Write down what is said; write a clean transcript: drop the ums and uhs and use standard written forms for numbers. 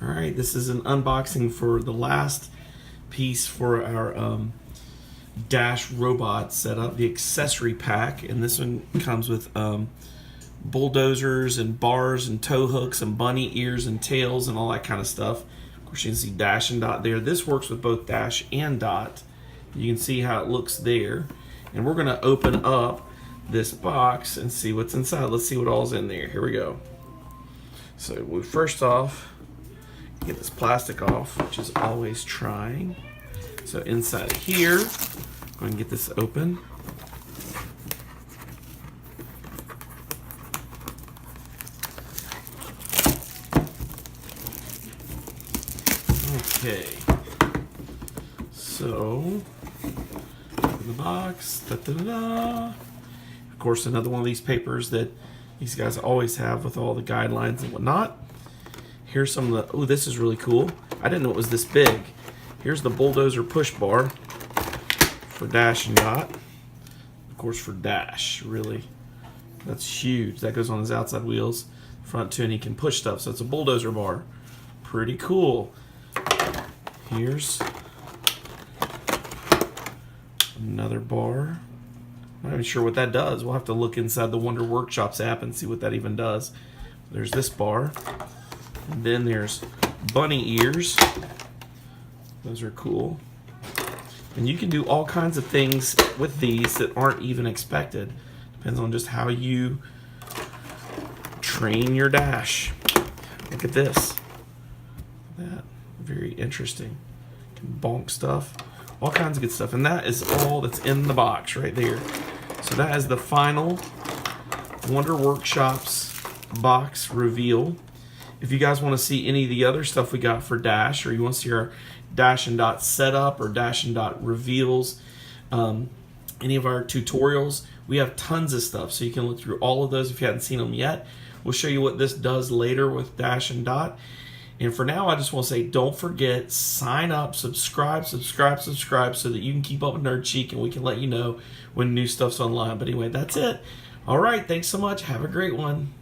Alright, this is an unboxing for the last piece for our Dash robot setup, the accessory pack, and this one comes with bulldozers and bars and tow hooks and bunny ears and tails and all that kind of stuff. Of course, you can see Dash and Dot there. This works with both Dash and Dot. You can see how it looks there. And we're going to open up this box and see what's inside. Let's see what all's in there. Here we go. So we first off get this plastic off, which is always trying. So inside here, go and get this open. Okay, so open the box. Da-da-da-da. Of course, another one of these papers that these guys always have with all the guidelines and whatnot. Here's some of the, oh, this is really cool. I didn't know it was this big. Here's the bulldozer push bar for Dash and Dot. Of course, for Dash, really. That's huge. That goes on his outside wheels, front too, and he can push stuff. So it's a bulldozer bar. Pretty cool. Here's another bar. I'm not even sure what that does. We'll have to look inside the Wonderworkshop's app and see what that even does. There's this bar. And then there's bunny ears. Those are cool. And you can do all kinds of things with these that aren't even expected. Depends on just how you train your Dash. Look at this. That. Very interesting. You can bonk stuff. All kinds of good stuff. And that is all that's in the box right there. So that is the final Wonderworkshop's box reveal. If you guys want to see any of the other stuff we got for Dash, or you want to see our Dash and Dot setup or Dash and Dot reveals, any of our tutorials, we have tons of stuff. So you can look through all of those if you haven't seen them yet. We'll show you what this does later with Dash and Dot. And for now, I just want to say, don't forget, sign up, subscribe, so that you can keep up with Nerd Chic and we can let you know when new stuff's online. But anyway, that's it. All right, thanks so much. Have a great one.